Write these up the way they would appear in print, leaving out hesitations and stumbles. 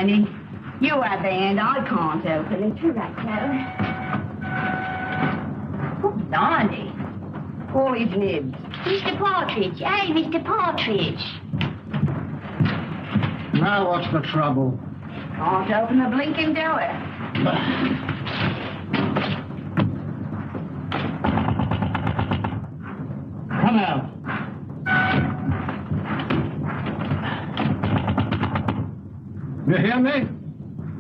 Annie. You have the hand. I can't open it. You're right, Clara. Oh, blimey. All his nibs. Mr. Partridge. Hey, Mr. Partridge. Now what's the trouble? Can't open the blinking door. Come out. You hear me?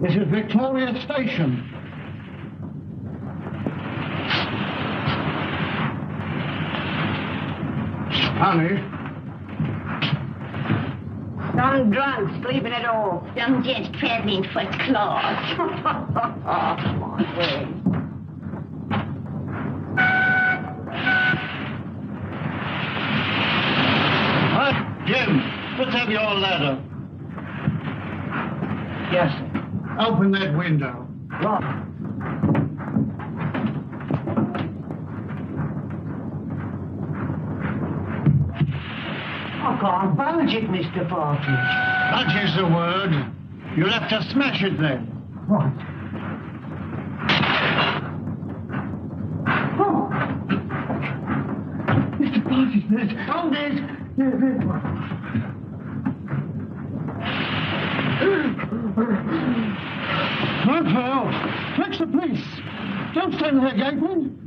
This is Victoria Station. Honey. Some drunk sleeping it off. Some gent traveling first class. My word. Jim, let's have your ladder. Yes, sir. Open that window. Right. I can't budge it, Mr. Partridge. That is the word. You'll have to smash it then. What? Oh. Mr. Partridge, there's... Oh, there's one. Look, hell. Fetch the police. Don't stand there gaping.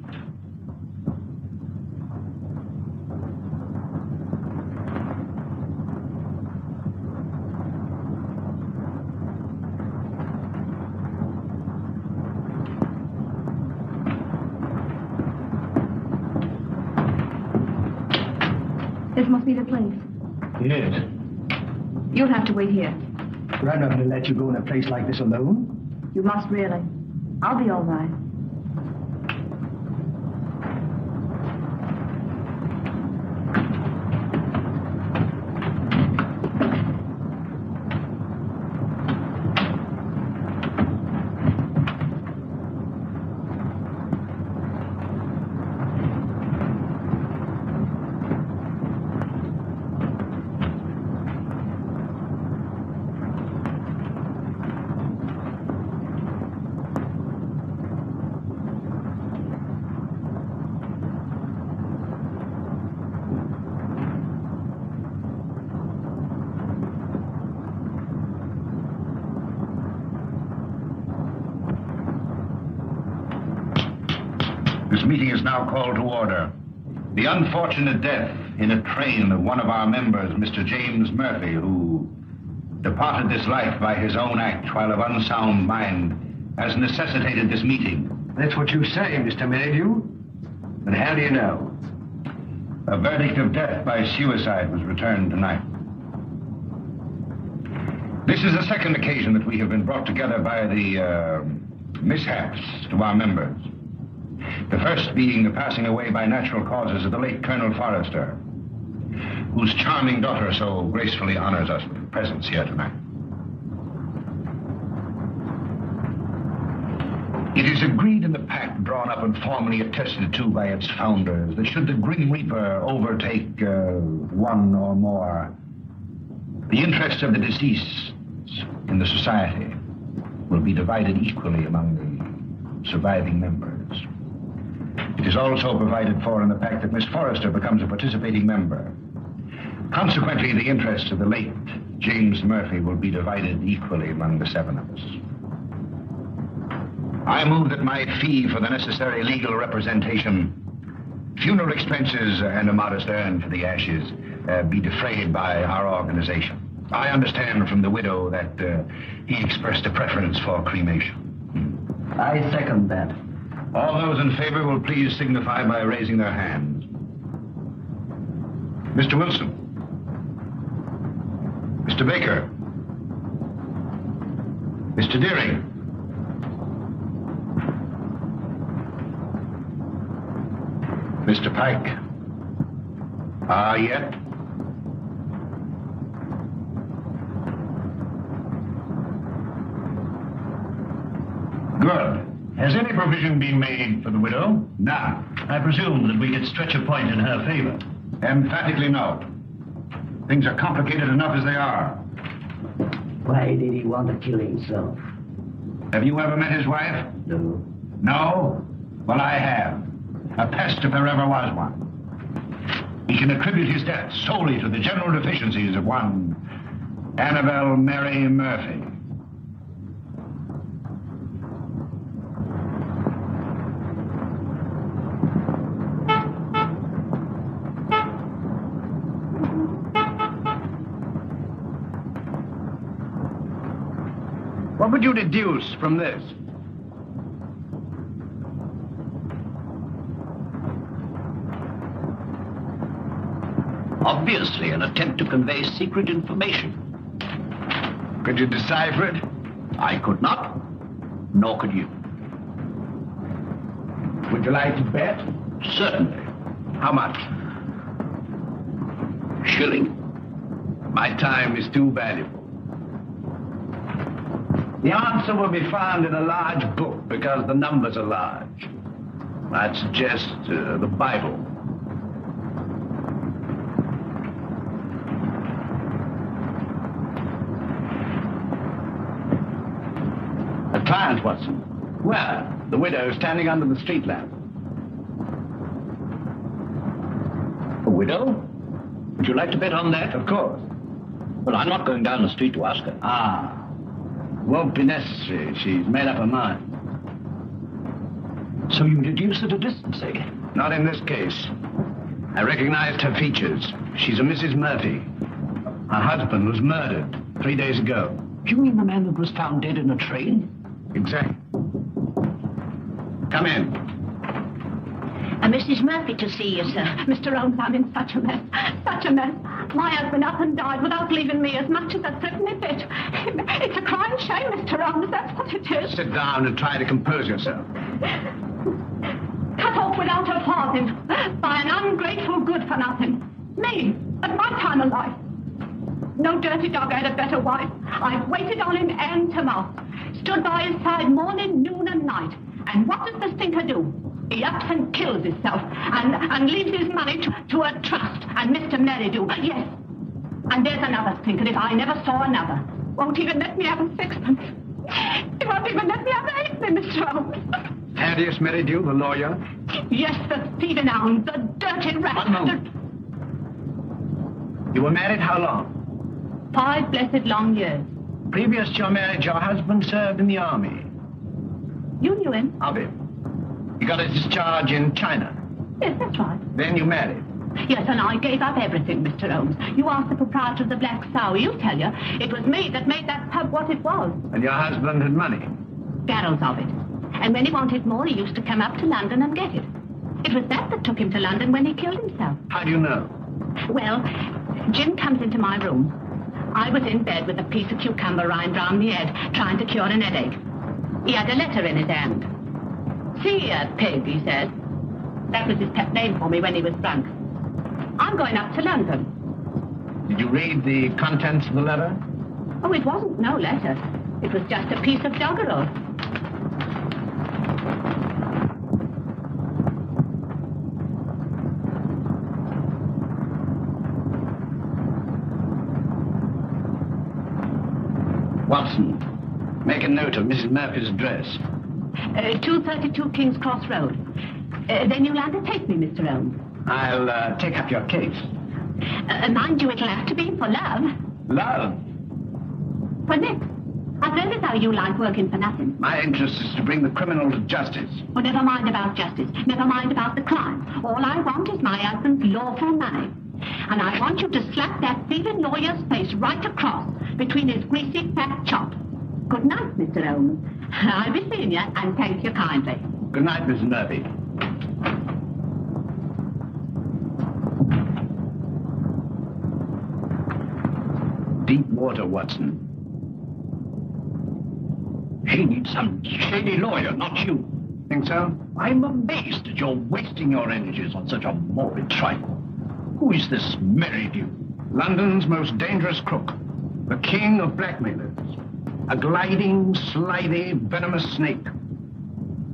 This must be the place. Yes. You'll have to wait here. I'm not going to let you go in a place like this alone. You must really. I'll be all right. This meeting is now called to order. The unfortunate death in a train of one of our members, Mr. James Murphy, who departed this life by his own act while of unsound mind, has necessitated this meeting. That's what you say, Mr. Mayhew. But how do you know? A verdict of death by suicide was returned tonight. This is the second occasion that we have been brought together by the mishaps to our members. The first being the passing away by natural causes of the late Colonel Forrester, whose charming daughter so gracefully honors us with presence here tonight. It is agreed in the pact drawn up and formally attested to by its founders that should the Grim Reaper overtake one or more, the interests of the deceased in the society will be divided equally among the surviving members. It is also provided for in the pact that Miss Forrester becomes a participating member. Consequently, the interests of the late James Murphy will be divided equally among the seven of us. I move that my fee for the necessary legal representation, funeral expenses, and a modest urn for the ashes be defrayed by our organization. I understand from the widow that he expressed a preference for cremation. I second that. All those in favor will please signify by raising their hands. Mr. Wilson. Mr. Baker. Mr. Deering. Mr. Pike. Yet? Good. Has any provision been made for the widow? None. I presume that we could stretch a point in her favor. Emphatically no. Things are complicated enough as they are. Why did he want to kill himself? Have you ever met his wife? No. No? Well, I have. A pest if there ever was one. He can attribute his death solely to the general deficiencies of one Annabelle Mary Murphy. What would you deduce from this? Obviously an attempt to convey secret information. Could you decipher it? I could not, nor could you. Would you like to bet? Certainly. How much? Shilling. My time is too valuable. The answer will be found in a large book because the numbers are large. I'd suggest the Bible. A client, Watson. Where? The widow standing under the street lamp. A widow? Would you like to bet on that? Of course. Well, I'm not going down the street to ask her. Ah. Won't be necessary. She's made up her mind. So you deduce at a distance, eh? Not in this case. I recognized her features. She's a Mrs. Murphy. Her husband was murdered 3 days ago. You mean the man that was found dead in a train? Exactly. Come in. Mrs. Murphy to see you, sir. Mr. Holmes, I'm in such a mess. Such a mess. My husband up and died without leaving me as much as a threepenny bit. It's a crying shame, Mr. Holmes. That's what it is. Sit down and try to compose yourself. Cut off without a farthing by an ungrateful good-for-nothing. Me, at my time of life. No dirty dog had a better wife. I've waited on him hand to mouth. Stood by his side morning, noon, and night. And what does the stinker do? He ups and kills himself and leaves his money to a trust. And Mr. Merridew, yes. And there's another stinker if I never saw another. Won't even let me have a sixpence. He won't even let me have a halfpenny, Mr. Holmes. Thaddeus Merridew, the lawyer? Yes, the thieving hound, the dirty rat. 1 moment. You were married how long? 5 blessed long years. Previous to your marriage, your husband served in the army. You knew him? Of him. You got a discharge in China. Yes, that's right. Then you married. Yes, and I gave up everything, Mr. Holmes. You asked the proprietor of the Black Sow. He'll tell you. It was me that made that pub what it was. And your husband had money. Barrels of it. And when he wanted more, he used to come up to London and get it. It was that took him to London when he killed himself. How do you know? Well, Jim comes into my room. I was in bed with a piece of cucumber rind round the head, trying to cure an headache. He had a letter in his hand. See here, pig, he said. That was his pet name for me when he was drunk. I'm going up to London. Did you read the contents of the letter? Oh, it wasn't no letter. It was just a piece of doggerel. Watson, make a note of Mrs. Murphy's address. 232 King's Cross Road. Then you'll undertake me, Mr. Holmes. I'll take up your case. Mind you, it'll have to be for love. Love? For Nick. I've read as how you like working for nothing. My interest is to bring the criminal to justice. Well, never mind about justice. Never mind about the crime. All I want is my husband's lawful money. And I want you to slap that thieving lawyer's face right across between his greasy fat chop. Good night, Mr. Holmes. I'll be seeing you, and thank you kindly. Good night, Miss Murphy. Deep water, Watson. She needs some shady lawyer, not you. Think so? I'm amazed that you're wasting your energies on such a morbid trifle. Who is this Merridew? London's most dangerous crook. The king of blackmailers. A gliding, slithy, venomous snake.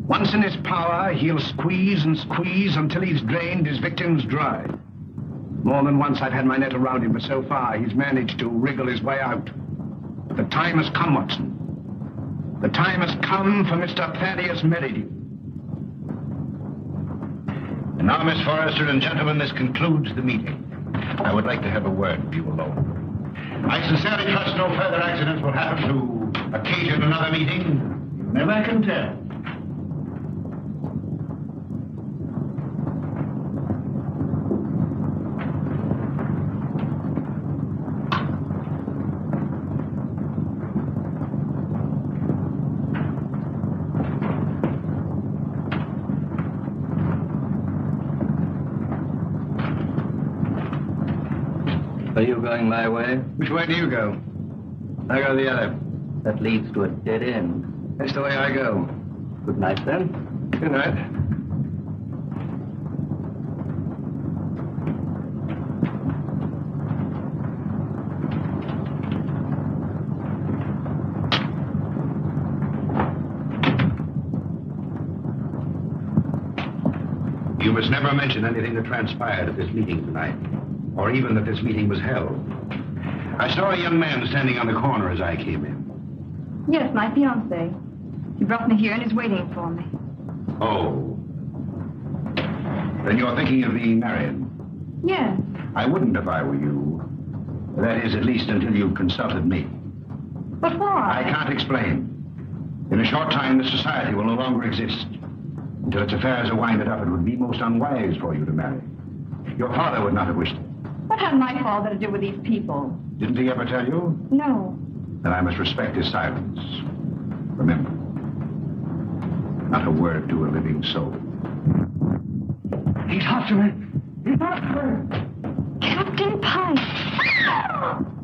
Once in his power, he'll squeeze and squeeze until he's drained his victims dry. More than once I've had my net around him, but so far he's managed to wriggle his way out. The time has come, Watson. The time has come for Mr. Thaddeus Merridew. And now, Miss Forrester and gentlemen, this concludes the meeting. I would like to have a word with you alone. I sincerely trust no further accidents will happen to occasion another meeting. You never can tell. Are you going my way? Which way do you go? I go the other. That leads to a dead end. That's the way I go. Good night, then. Good night. You must never mention anything that transpired at this meeting tonight, or even that this meeting was held. I saw a young man standing on the corner as I came in. Yes, my fiancé. He brought me here and is waiting for me. Oh. Then you're thinking of the Marion? Yes. I wouldn't if I were you. That is, at least until you've consulted me. But why? I can't explain. In a short time, this society will no longer exist. Until its affairs are winded up, it would be most unwise for you to marry. Your father would not have wished it. What had my father to do with these people? Didn't he ever tell you? No. Then I must respect his silence. Remember, not a word to a living soul. He's after me. He's after me. Captain Pike.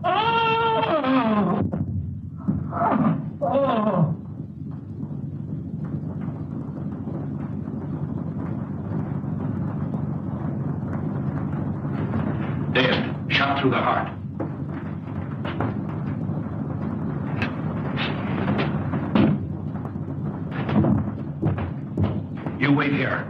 Oh! Oh! Dead. Shot through the heart. You wait here.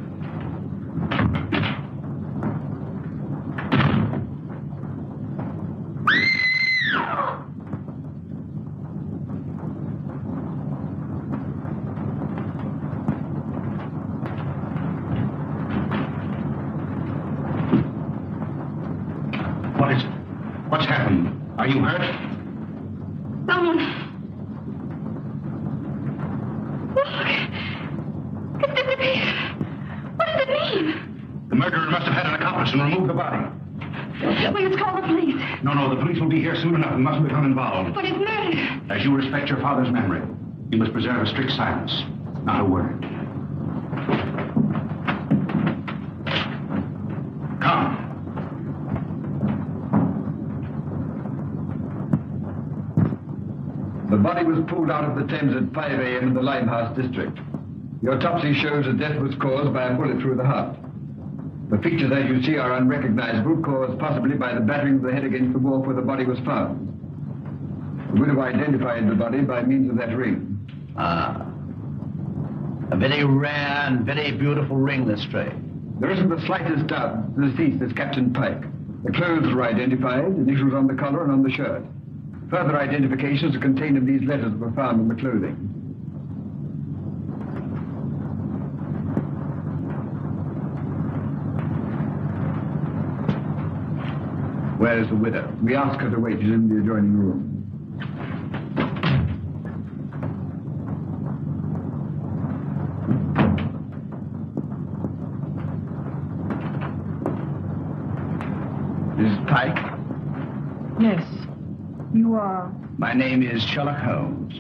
What is it? What's happened? Are you hurt? Someone. Look. It's disappeared. What does it mean? The murderer must have had an accomplice and removed the body. We must call the police. No, the police will be here soon enough and mustn't become involved. But it's murder. As you respect your father's memory, you must preserve a strict silence. Not a word. Come. The body was pulled out of the Thames at 5 a.m. in the Limehouse district. The autopsy shows that death was caused by a bullet through the heart. The features, as you see, are unrecognizable, caused possibly by the battering of the head against the wall where the body was found. We would have identified the body by means of that ring. Ah. A very rare and very beautiful ring, Lestrade. There isn't the slightest doubt the deceased is Captain Pike. The clothes were identified, initials on the collar and on the shirt. Further identifications are contained in these letters that were found in the clothing. Where is the widow? We asked her to wait. She's in the adjoining room. Mrs. Pike? Yes. You are? My name is Sherlock Holmes.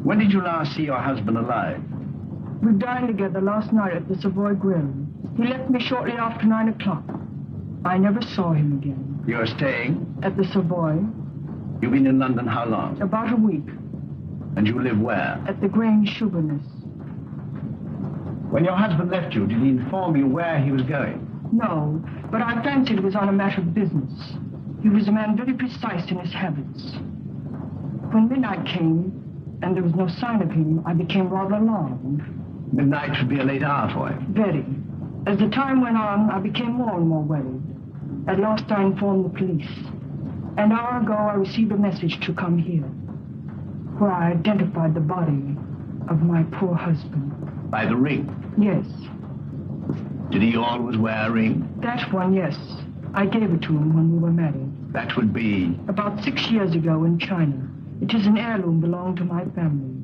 When did you last see your husband alive? We dined together last night at the Savoy Grill. He left me shortly after 9 o'clock. I never saw him again. You're staying? At the Savoy. You've been in London how long? About a week. And you live where? At the Grange Sugarness. When your husband left you, did he inform you where he was going? No, but I fancied it was on a matter of business. He was a man very precise in his habits. When midnight came, and there was no sign of him, I became rather alarmed. Midnight should be a late hour for him. Very. As the time went on, I became more and more worried. At last I informed the police. An hour ago, I received a message to come here. where I identified the body of my poor husband. By the ring. Yes, Did he always wear a ring? that one, yes. I gave it to him when we were married. That would be... About 6 years ago in China. It is an heirloom belonging to my family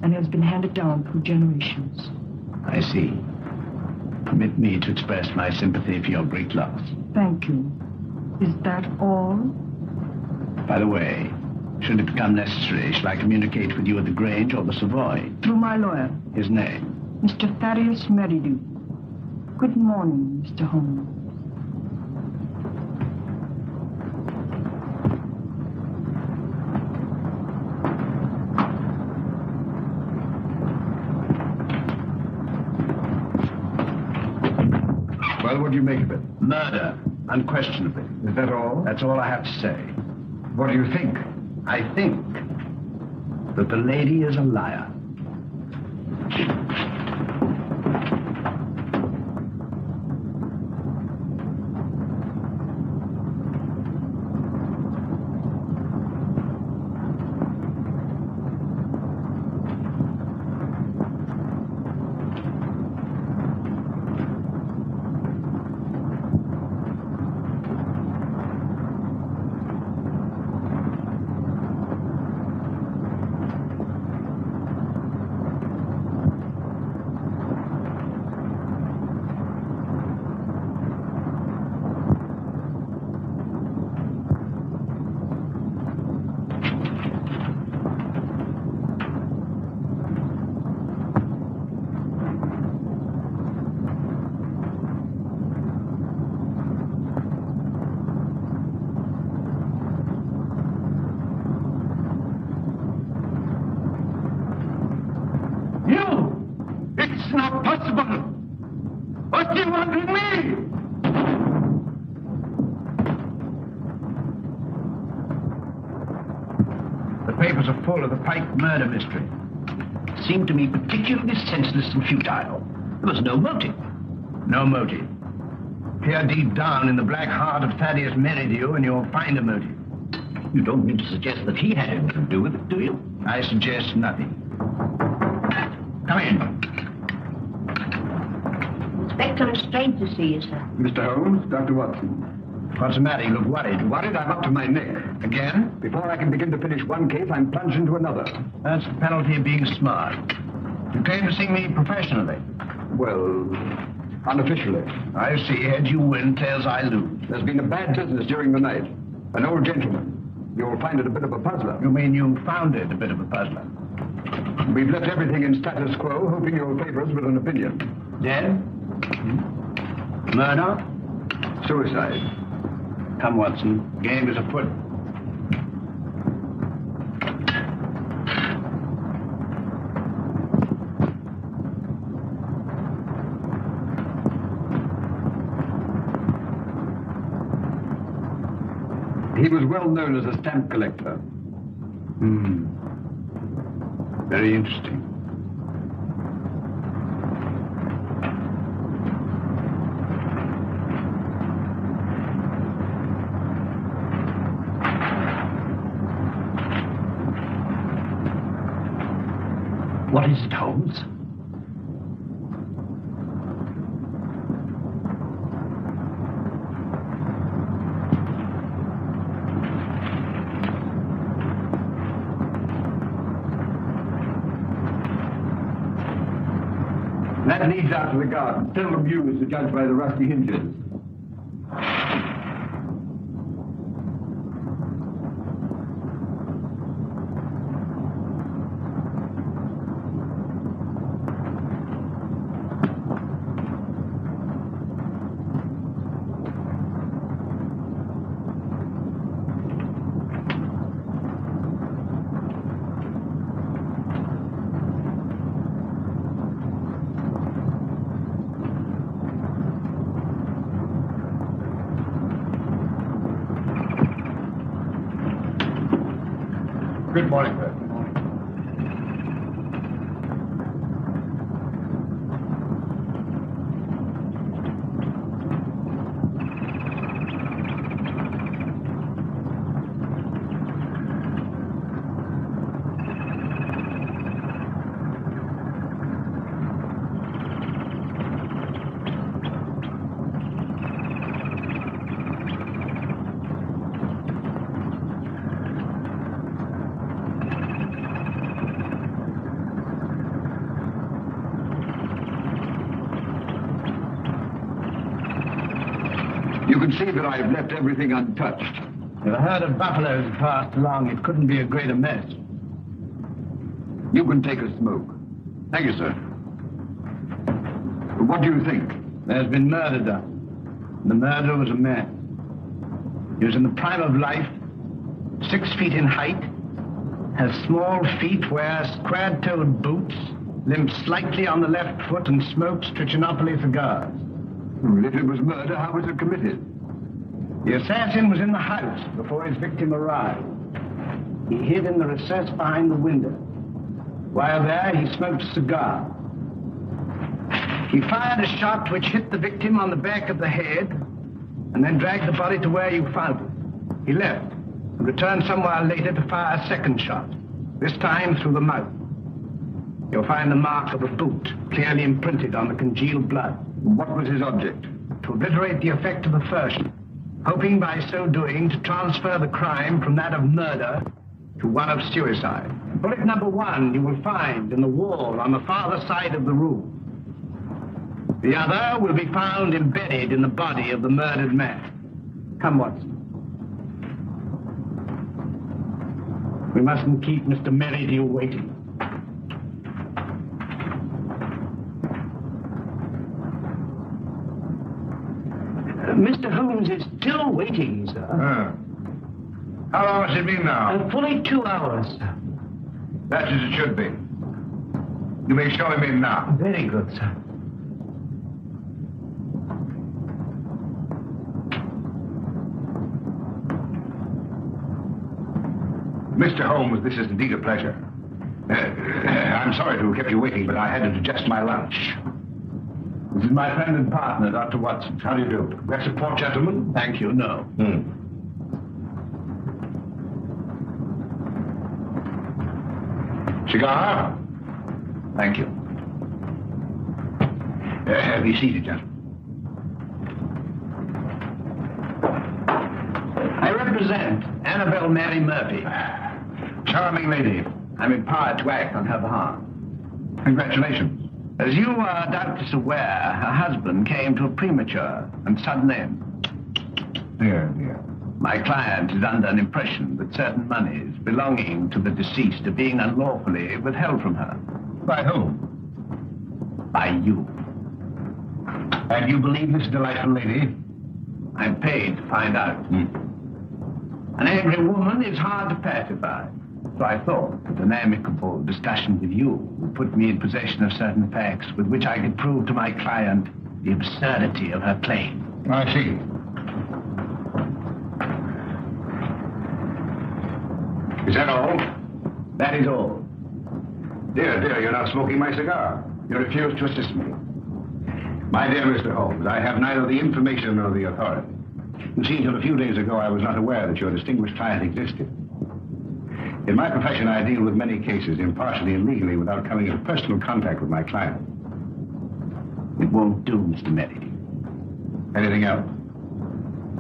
and has been handed down through generations. I see. Permit me to express my sympathy for your great loss. Thank you. Is that all? By the way, should it become necessary, shall I communicate with you at the Grange or the Savoy? Through my lawyer, His name? Mr. Thaddeus Merridew. Good morning, Mr. Holmes. Well, what do you make of it? Murder, unquestionably. Is that all? That's all I have to say. What do you think? I think that the lady is a liar. It's not possible! What do you want with me? The papers are full of the Pike murder mystery. It seemed to me particularly senseless and futile. There was no motive. No motive. Peer deep down in the black heart of Thaddeus Merridew and you'll find a motive. You don't mean to suggest that he had anything to do with it, do you? I suggest nothing. Come in. Inspector, it's strange to see you, sir. Mr. Holmes, Dr. Watson. What's the matter? You look worried. Worried? I'm up to my neck. Again? Before I can begin to finish one case, I'm plunged into another. That's the penalty of being smart. You came to see me professionally. Well, unofficially. I see. Heads you win, tails I lose. There's been a bad business during the night. An old gentleman. You'll find it a bit of a puzzler. You mean you found it a bit of a puzzler? We've left everything in status quo, hoping you'll favor us with an opinion. Dead? Murder? Suicide. Come, Watson. Game is afoot. He was well known as a stamp collector. Very interesting. What is it, Holmes? That leads out to the garden, seldom used to judge by the rusty hinges. Good morning, sir. You can see that I've left everything untouched. If a herd of buffaloes passed along, it couldn't be a greater mess. You can take a smoke. Thank you, sir. What do you think? There's been murder done. The murderer was a man. He was in the prime of life, 6 feet in height, has small feet, wears square-toed boots, limps slightly on the left foot, and smokes Trichinopoly cigars. Well, if it was murder, how was it committed? The assassin was in the house before his victim arrived. He hid in the recess behind the window. While there, he smoked a cigar. He fired a shot which hit the victim on the back of the head and then dragged the body to where you found it. He left and returned some while later to fire a second shot, this time through the mouth. You'll find the mark of a boot clearly imprinted on the congealed blood. What was his object? To obliterate the effect of the first, hoping by so doing to transfer the crime from that of murder to one of suicide. Bullet number 1 you will find in the wall on the farther side of the room. The other will be found embedded in the body of the murdered man. Come, Watson. We mustn't keep Mr. Merridew waiting. Mr. Holmes is still waiting, sir. How long has it been now? Fully 2 hours, sir. That's as it should be. You may show him in now. Very good, sir. Mr. Holmes, this is indeed a pleasure. I'm sorry to have kept you waiting, but I had to digest my lunch. This is my friend and partner, Dr. Watson. How do you do? That's a poor gentleman? Thank you, no. Cigar? Thank you. Be seated, gentlemen. I represent Annabelle Mary Murphy. Charming lady. I'm empowered to act on her behalf. Congratulations. As you are doubtless aware, her husband came to a premature and sudden end. Dear, dear. My client is under an impression that certain monies belonging to the deceased are being unlawfully withheld from her. By whom? By you. And you believe this delightful lady? I'm paid to find out. An angry woman is hard to pacify. So I thought that an amicable discussion with you would put me in possession of certain facts with which I could prove to my client the absurdity of her claim. I see. Is that all? That is all. Dear, dear, you're not smoking my cigar. You refuse to assist me. My dear Mr. Holmes, I have neither the information nor the authority. You see, until a few days ago, I was not aware that your distinguished client existed. In my profession, I deal with many cases, impartially and legally, without coming into personal contact with my client. It won't do, Mr. Merridew. Anything else?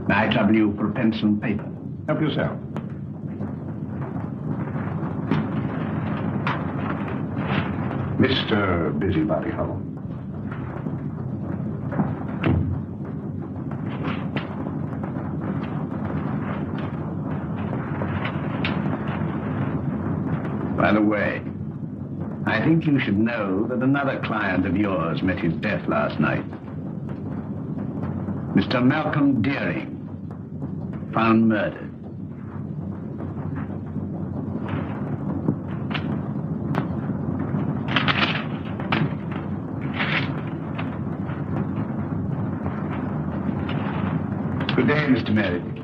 May I trouble you for a pencil and paper? Help yourself. Mr. Busybody Holmes. By the way, I think you should know that another client of yours met his death last night. Mr. Malcolm Deering, found murdered. Good day, Mr. Merridew.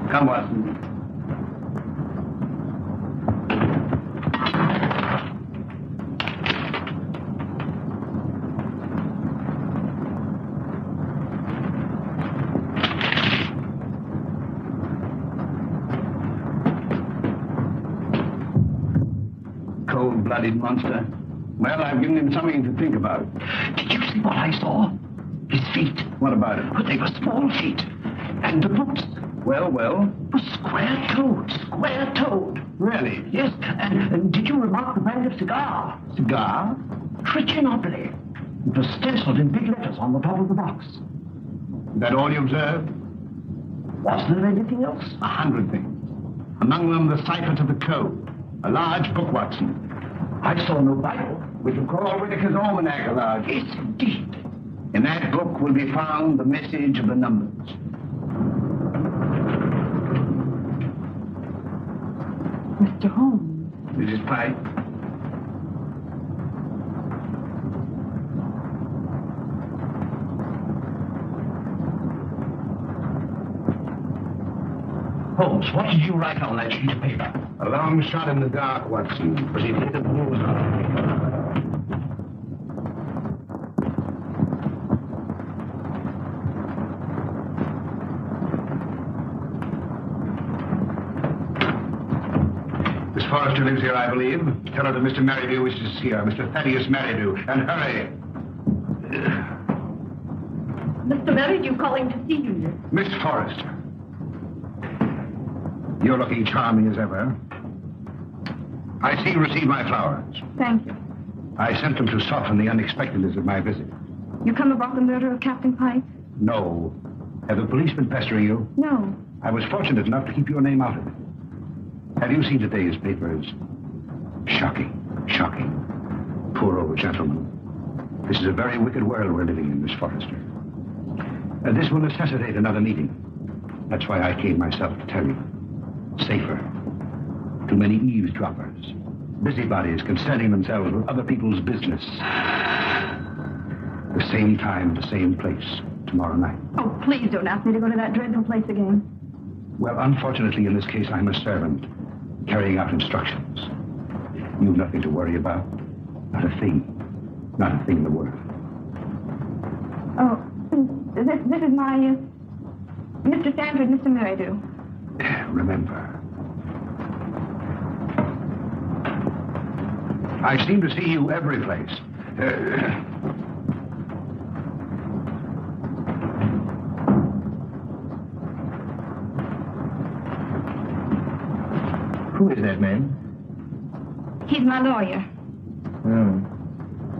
Come, Watson. Cold-blooded monster. Well, I've given him something to think about. Did you see what I saw? His feet. What about it? But they were small feet. And the boots Well, were square-toed. Square-toed. really? Yes, and did you remark the brand of cigar? Cigar? Trichinopoly. It was stenciled in big letters on the top of the box. Is that all you observed? Was there anything else? 100 things. Among them, the cipher to the code. A large book, Watson. I saw no Bible. Which will call Whitaker's Almanac a large. Yes, indeed. In that book will be found the message of the numbers. Mr. Holmes. This is pipe. Holmes, what did you write on that sheet of paper? A long shot in the dark, Watson. Was it lit of news on it? Miss Forrester lives here, I believe. Tell her that Mr. Merridew wishes to see her. Mr. Thaddeus Merridew. And hurry. Mr. Merridew calling to see you. Miss Forrester. You're looking charming as ever. I see you received my flowers. Thank you. I sent them to soften the unexpectedness of my visit. You come about the murder of Captain Pike? No. Have the police been pestering you? No. I was fortunate enough to keep your name out of it. Have you seen today's papers? Shocking. Shocking. Poor old gentleman. This is a very wicked world we're living in, Miss Forrester. This will necessitate another meeting. That's why I came myself to tell you. Safer. Too many eavesdroppers. Busybodies concerning themselves with other people's business. The same time, the same place, tomorrow night. Oh, please don't ask me to go to that dreadful place again. Well, unfortunately, in this case, I'm a servant, carrying out instructions. You've nothing to worry about. Not a thing. Not a thing in the world. Oh, this is my, Mr. Stanford, Mr. Merridew. Remember. I seem to see you every place. Who is that man? He's my lawyer. Oh.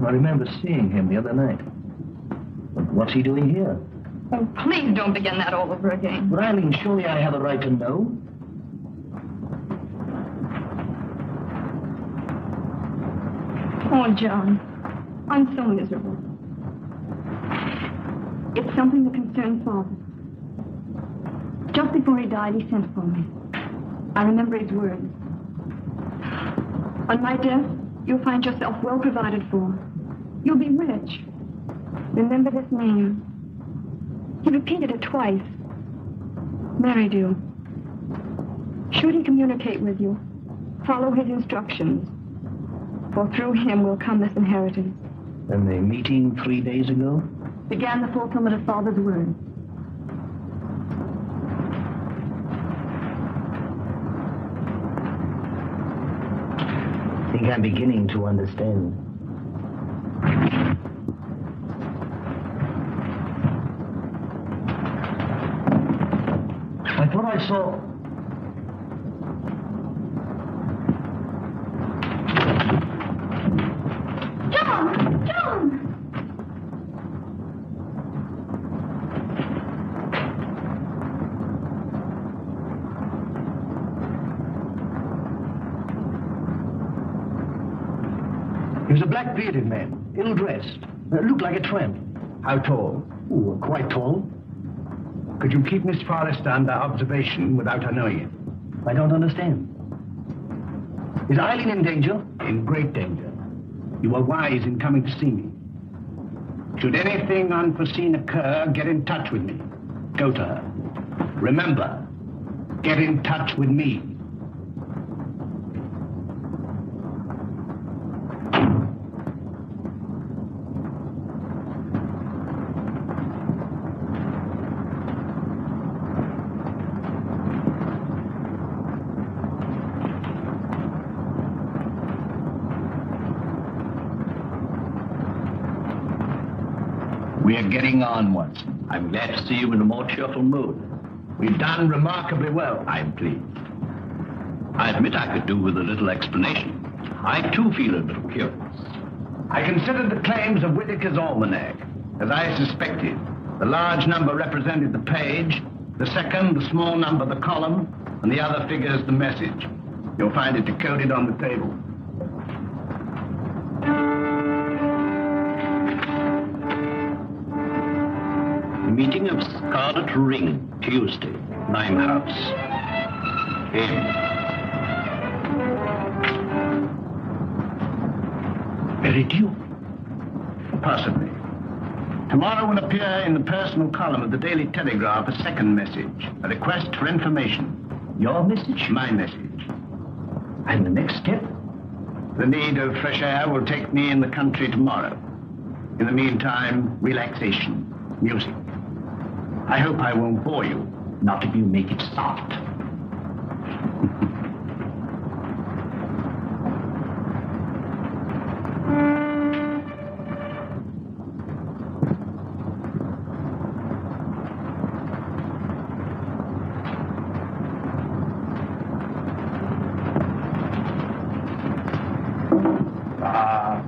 I remember seeing him the other night. But what's he doing here? Oh, please don't begin that all over again. But Eileen, surely I have a right to know. Oh, John, I'm so miserable. It's something that concerns Father. Just before he died, he sent for me. I remember his words. On my death, you'll find yourself well provided for. You'll be rich. Remember this name. He repeated it twice. Merridew. Should he communicate with you, follow his instructions. For through him will come this inheritance. And the meeting 3 days ago? Began the fulfillment of Father's word. I think I'm beginning to understand. I thought I saw... He was a black-bearded man, ill-dressed, looked like a tramp. How tall? Ooh, quite tall. Could you keep Miss Forrester under observation without her knowing it? I don't understand. Is Eileen in danger? In great danger. You were wise in coming to see me. Should anything unforeseen occur, get in touch with me. Go to her. Remember, get in touch with me. We're getting on, Watson. I'm glad to see you in a more cheerful mood. We've done remarkably well. I'm pleased. I admit I could do with a little explanation. I, too, feel a little curious. I considered the claims of Whitaker's almanac. As I suspected, the large number represented the page, the second, the small number, the column, and the other figures, the message. You'll find it decoded on the table. Meeting of Scarlet Ring, Tuesday, Limehouse. M. Meridiu? Possibly. Tomorrow will appear in the personal column of the Daily Telegraph a second message, a request for information. Your message? My message. And the next step? The need of fresh air will take me in the country tomorrow. In the meantime, relaxation, music. I hope I won't bore you, not if you make it soft.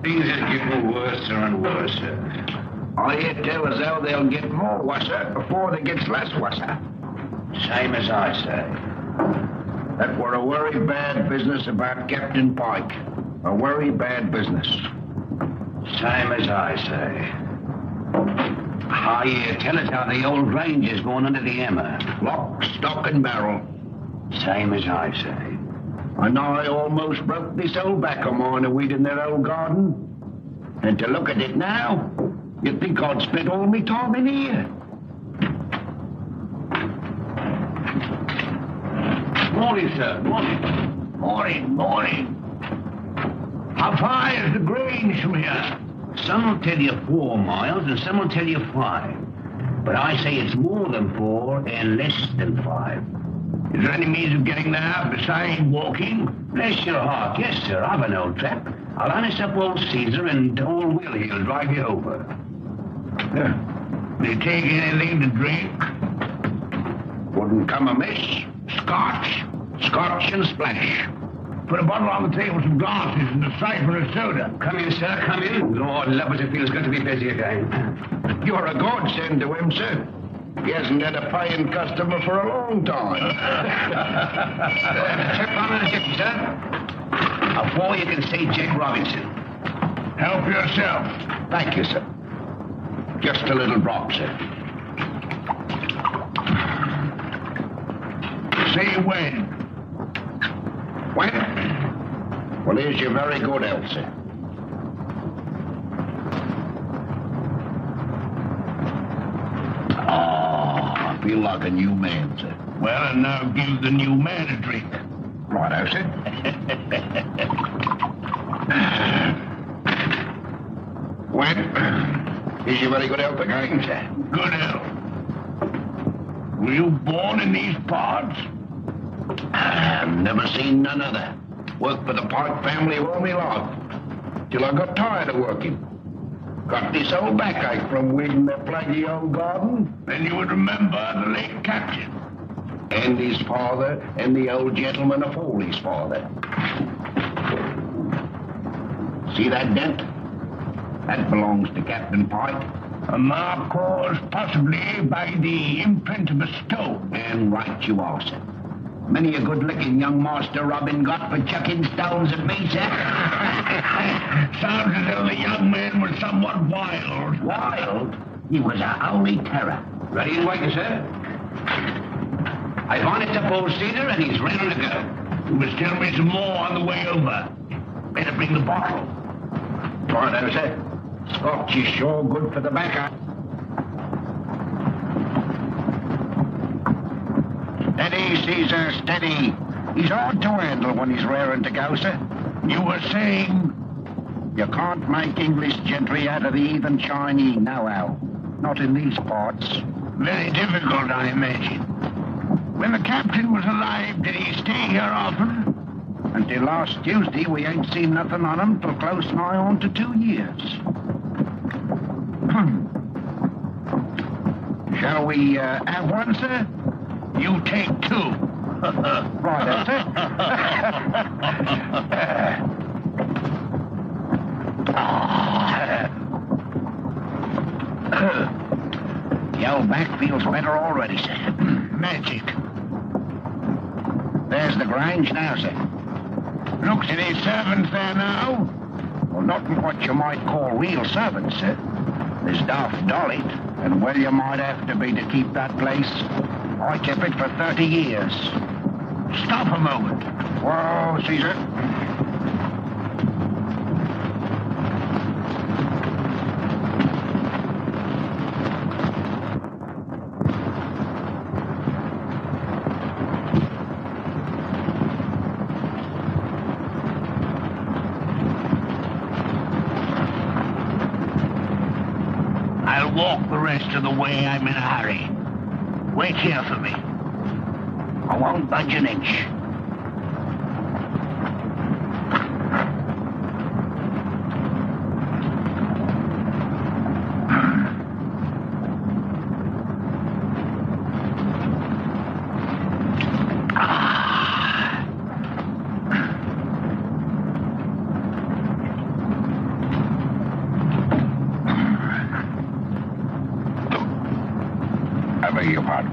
Things are getting worse and worse. I hear tell as how they'll get more worser before they gets less worser. Same as I say. That were a very bad business about Captain Pike. A very bad business. Same as I say. I hear tell us how the old ranger's going under the hammer. Lock, stock, and barrel. Same as I say. And I almost broke this old back of mine a weed in their old garden. And to look at it now, you'd think I'd spent all my time in here. Morning, sir. Morning. Morning. How far is the Grange from here? Some will tell you 4 miles, and some will tell you 5. But I say it's more than 4 and less than 5. Is there any means of getting there besides walking? Bless your heart, yes, sir. I've an old trap. I'll harness up old Caesar and old Will he'll drive you over. Do you take anything to drink? Wouldn't come amiss. Scotch and splash. Put a bottle on the table, some glasses, and a siphon of soda. Come in, sir, come in. Lord love us, it feels good to be busy again. You're a godsend to him, sir. He hasn't had a paying customer for a long time. Chip on the hip, sir. Before you can see Jack Robinson. Help yourself. Thank you, sir. Just a little drop, sir. Say when. When? Well, here's your very good health, sir. I feel like a new man, sir. Well, and now give the new man a drink. Righto, sir. Well, is your very good health again, sir? Good health. Were you born in these parts? I've never seen none other. Worked for the Pike family all my life. Till I got tired of working. Got this old backache from weeding that plaguey old garden. Then you would remember the late captain. And his father, and the old gentleman afore his father. See that dent? That belongs to Captain Pike. A mark caused possibly by the imprint of a stone. And right you are, sir. Many a good licking young Master Robin got for chucking stones at me, sir. Sounds as though the young man was somewhat wild. Wild? He was a holy terror. Ready and waiting, sir? I've harnessed up old Caesar and he's ready to go. You must tell me some more on the way over. Better bring the bottle. Righto, sir. Scotch is sure good for the backer. Steady, Caesar, steady. He's hard to handle when he's raring to go, sir. You were saying? You can't make English gentry out of the heathen Chinese, nohow. Not in these parts. Very difficult, I imagine. When the captain was alive, did he stay here often? Until last Tuesday, we ain't seen nothing on him till close nigh on to 2 years. Shall we have one, sir? You take 2. Right, that's it. Ah. matter already, sir. Magic. There's the Grange now, sir. Looks at his servants there now. Well, not what you might call real servants, sir. There's Daft Dolly, and well you might have to be to keep that place. I kept it for 30 years. Stop a moment. Whoa, Caesar. I'll walk the rest of the way. I'm in a hurry. Wait here for me. I won't budge an inch. I beg your pardon.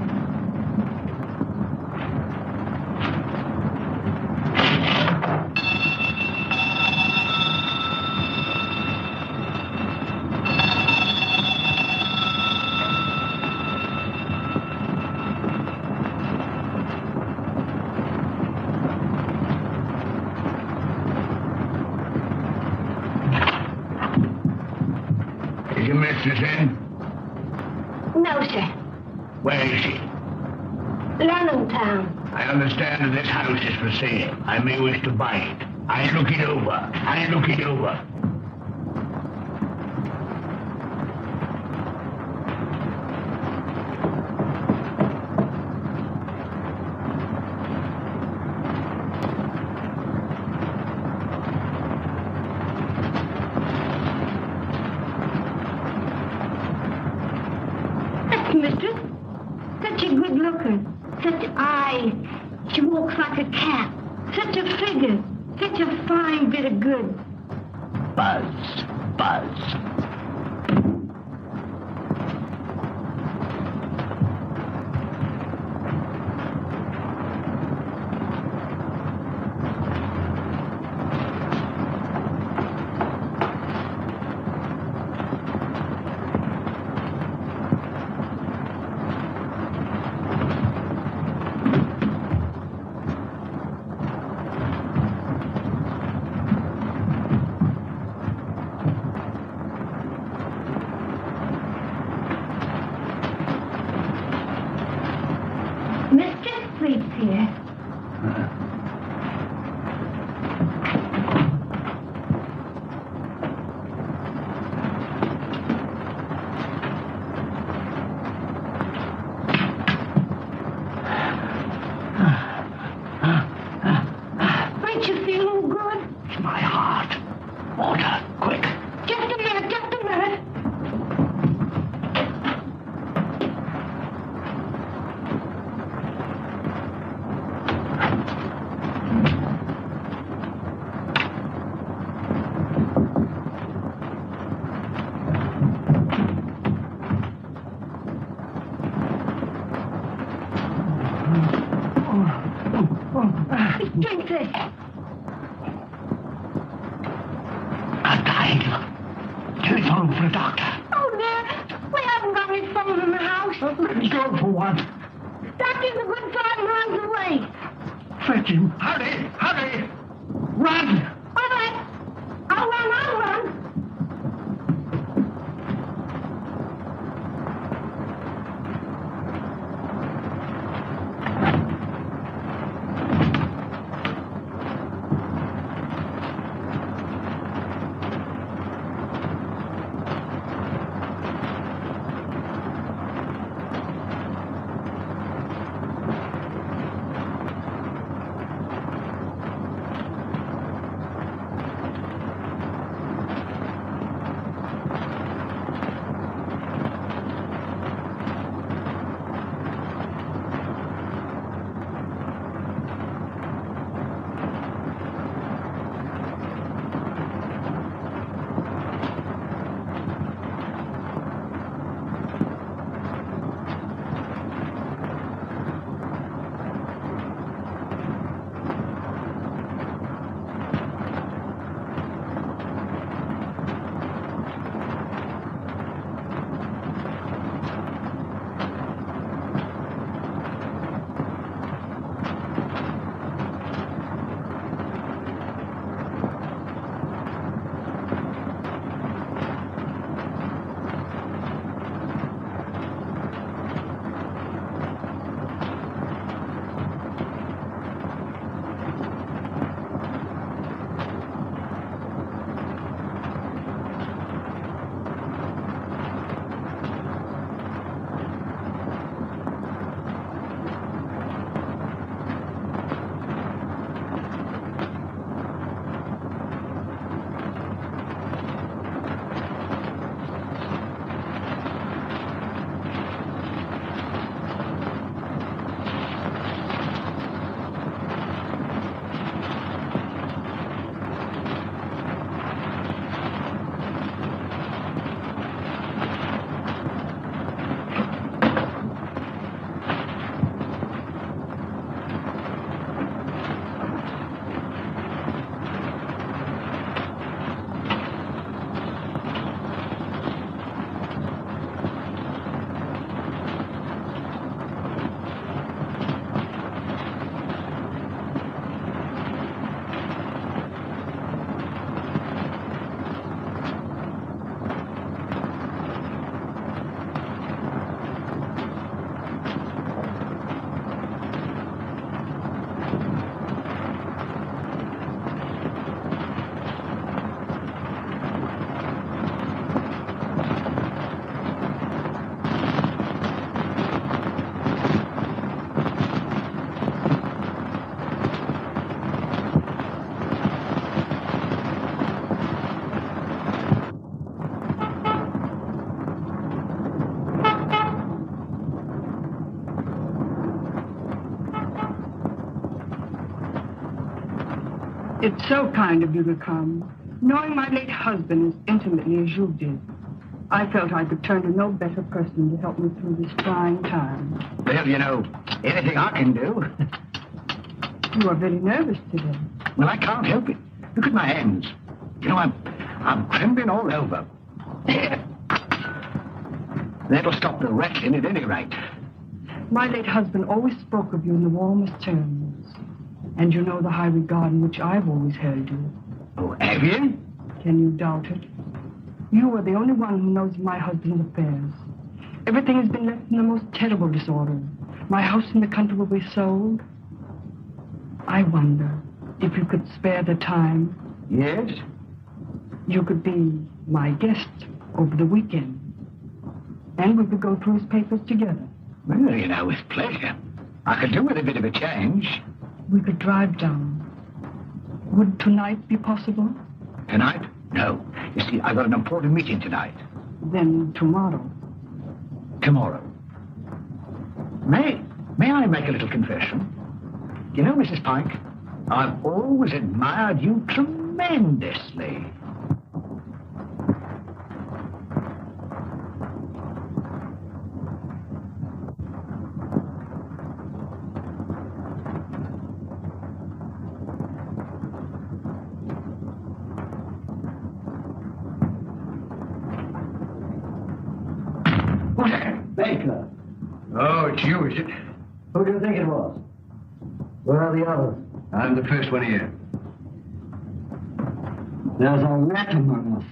Is your mistress in? No, sir. Where is she? London town. I understand that this house is for sale. I may wish to buy it. I'll look it over. I'll look it over. That's mistress. Such a good looker. Such eyes. She walks like a cat. Such a figure. Such a fine bit of good. Buzz. Buzz. Mistress sleeps here. Ain't you feeling good? It's my heart. Water, quick. Just a minute, just a minute. Drink this. A dial. Telephone for a doctor. Oh, dear. We haven't got any phone in the house. Let's go for one. Doctor's a good 5 miles away. Fetch him. Hurry, hurry. Run. All right. I'll run, I'll run. It's so kind of you to come. Knowing my late husband as intimately as you did, I felt I could turn to no better person to help me through this trying time. Well, you know, anything I can do. You are very nervous today. Well, I can't help it. Look at my hands. You know, I'm trembling all over. There. That'll stop the rattling at any rate. My late husband always spoke of you in the warmest terms. And you know the high regard in which I've always held you. Oh, have you? Can you doubt it? You are the only one who knows my husband's affairs. Everything has been left in the most terrible disorder. My house in the country will be sold. I wonder if you could spare the time. Yes? You could be my guest over the weekend. And we could go through his papers together. Well, you know, with pleasure. I could do with a bit of a change. We could drive down. Would tonight be possible? Tonight? No. You see, I've got an important meeting tonight. Then tomorrow. Tomorrow. May I make a little confession? You know, Mrs. Pike, I've always admired you tremendously. Baker. Oh, it's you, is it? Who do you think it was? Where are the others? I'm the first one here. There's a rat among us.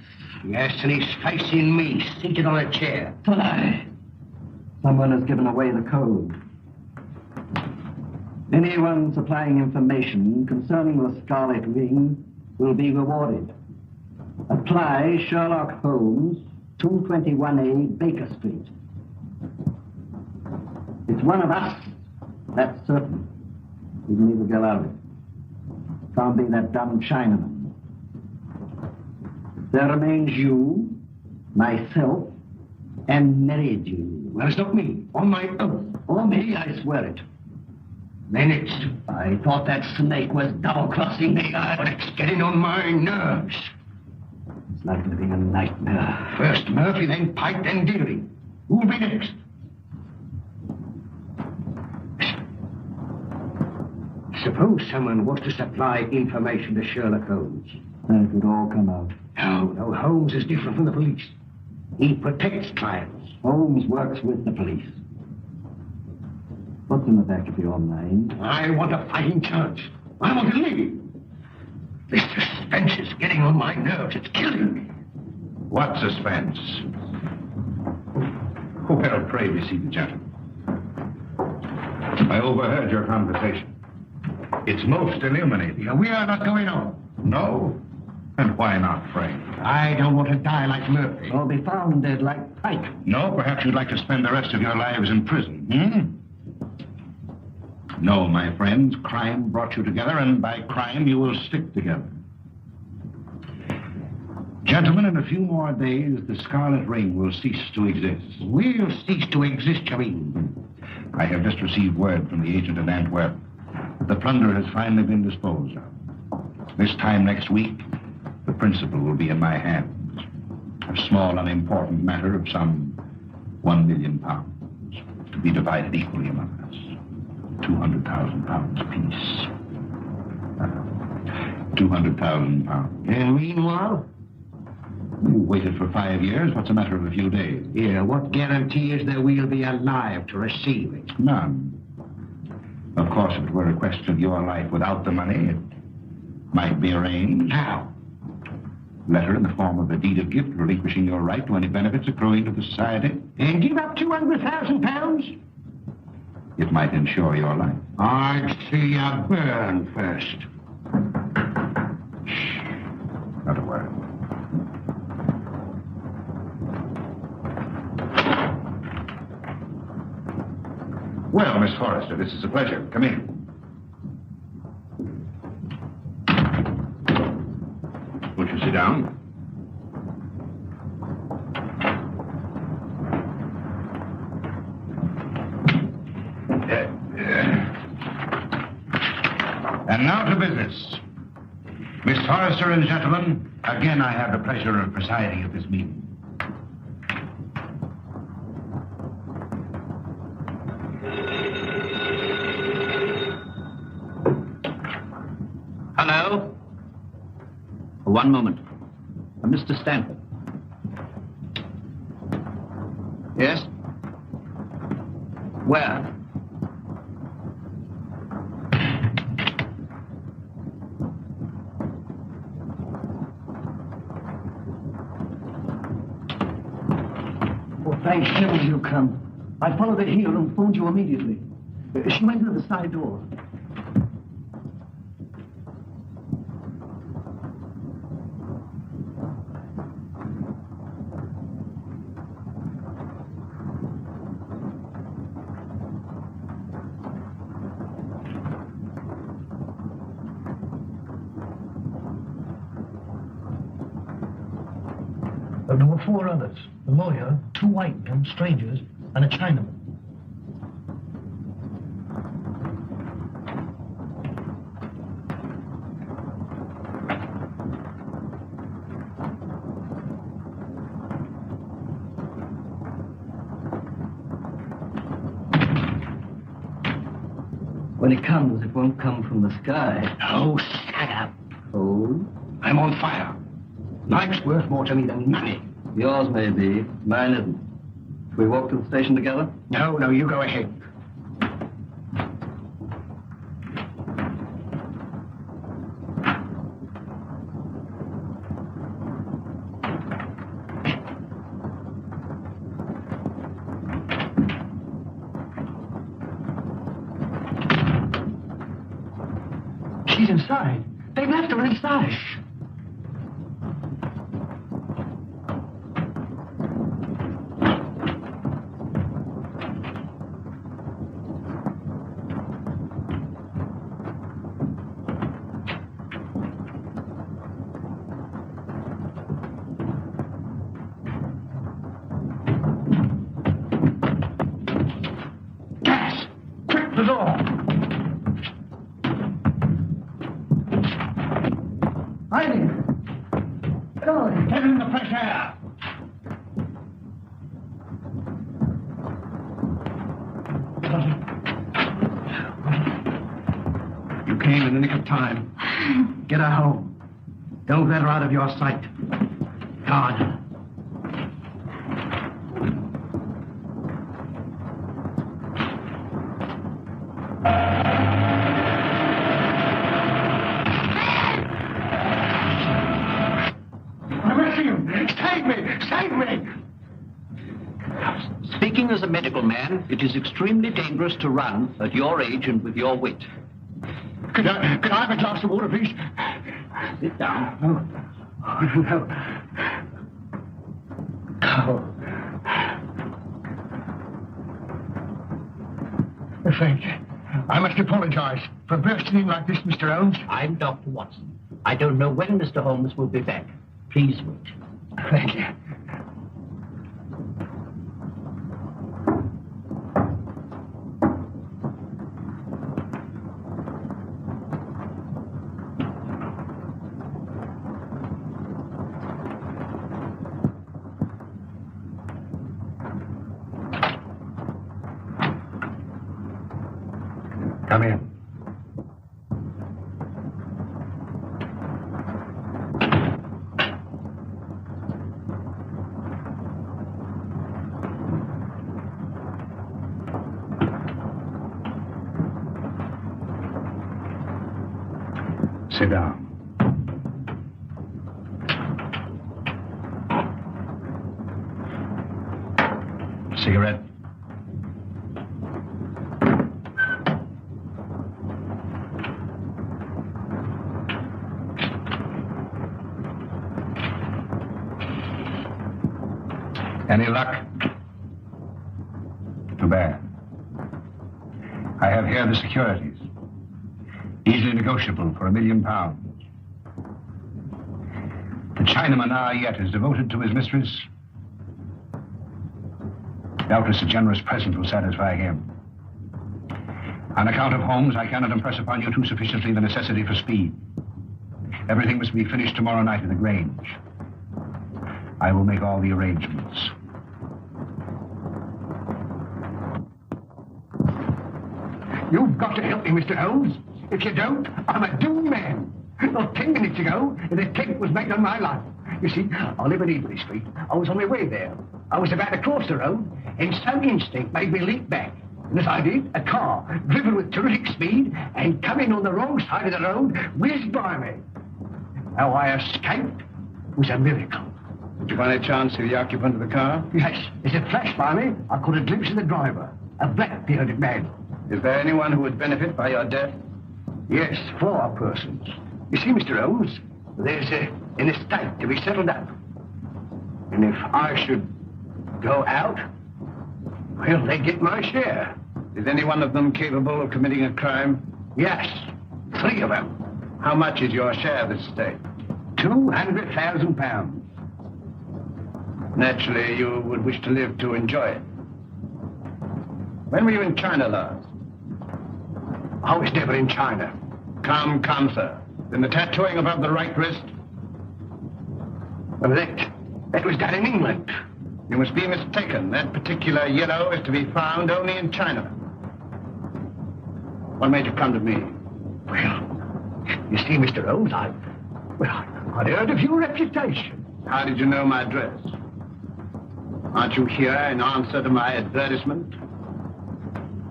Yes, and he's facing me, seated on a chair. Aye. Someone has given away the code. Anyone supplying information concerning the Scarlet Ring will be rewarded. Apply Sherlock Holmes, 221A Baker Street. It's one of us, that's certain. We can leave the girl out of it. Can't be that dumb Chinaman. There remains you, myself, and Meridew. Well, it's not me. On my oath. Or me, I swear it. Then it's... I thought that snake was double-crossing me. But it's getting on my nerves. It's like living a nightmare. First Murphy, then Pike, then Deary. Who'll be next? Suppose someone was to supply information to Sherlock Holmes. Then it would all come out. No, Holmes is different from the police. He protects clients. Holmes works with the police. What's in the back of your mind? I want a fighting chance. I want to leave. This suspense is getting on my nerves. It's killing me. What suspense? Well, pray be seated, gentlemen. I overheard your conversation. It's most illuminating. We are not going on. No? And why not, Frank? I don't want to die like Murphy. Or be found dead like Pike. No, perhaps you'd like to spend the rest of your lives in prison, No, my friends, crime brought you together, and by crime you will stick together. Gentlemen, in a few more days, the Scarlet Ring will cease to exist. We'll cease to exist, you mean? I have just received word from the agent in Antwerp that the plunder has finally been disposed of. This time next week, the principal will be in my hands. A small, unimportant matter of some £1 million, to be divided equally among us. £200,000 apiece. £200,000. And meanwhile? You waited for 5 years. What's a matter of a few days? Yeah, what guarantee is there we'll be alive to receive it? None. Of course, if it were a question of your life without the money, it might be arranged. How? Letter in the form of a deed of gift relinquishing your right to any benefits accruing to the society. And give up £200,000? It might ensure your life. I'd see you burn first. Shh. Not a word. Well, Miss Forrester, this is a pleasure. Come in. Won't you sit down? And now to business. Miss Forrester and gentlemen, again I have the pleasure of presiding at this meeting. Hello? One moment. Mr. Stanford. Yes? Where? Oh, thank heaven you come. I followed her here and phoned you immediately. She went to the side door. There were 4 others. A lawyer, 2 white men, strangers, and a Chinaman. When it comes, it won't come from the sky. Oh, shut up. Oh? I'm on fire. Life's worth more to me than money. Yours may be, mine isn't. Shall we walk to the station together? No, you go ahead. She's inside. They've left her inside. Gas! Quick, the door! Hiding! Going! Get in the fresh air! You came in the nick of time. Get her home. Don't let her out of your sight. God. I'm rescuing you. Save me! Save me! Speaking as a medical man, it is extremely dangerous to run at your age and with your wit. Could I have a glass of water, please? Sit down. No. Oh. Thank you. I must apologize for bursting in like this, Mr. Holmes. I'm Dr. Watson. I don't know when Mr. Holmes will be back. Please wait. Thank you. Come in. Sit down. Cigarette? Any luck? Too bad. I have here the securities. Easily negotiable for £1 million. The Chinaman yet is devoted to his mistress. Doubtless a generous present will satisfy him. On account of Holmes, I cannot impress upon you too sufficiently the necessity for speed. Everything must be finished tomorrow night in the Grange. I will make all the arrangements. You've got to help me, Mr. Holmes. If you don't, I'm a doomed man. Not 10 minutes ago, an attempt was made on my life. You see, I live in Evelyn Street. I was on my way there. I was about to cross the road, and some instinct made me leap back. And as I did, a car, driven with terrific speed and coming on the wrong side of the road, whizzed by me. How I escaped was a miracle. Did you by any chance see the occupant of the car? Yes, as it flashed by me, I caught a glimpse of the driver, a black-bearded man. Is there anyone who would benefit by your death? Yes, 4 persons. You see, Mr. Holmes, there's an estate to be settled up. And if I should go out, well, they get my share. Is any one of them capable of committing a crime? Yes, 3 of them. How much is your share of this estate? £200,000. Naturally, you would wish to live to enjoy it. When were you in China last? I was never in China. Come, sir. Then the tattooing above the right wrist? Well, that was done in England. You must be mistaken. That particular yellow is to be found only in China. What made you come to me? Well, you see, Mr. Holmes, I'd heard of your reputation. How did you know my address? Aren't you here in answer to my advertisement?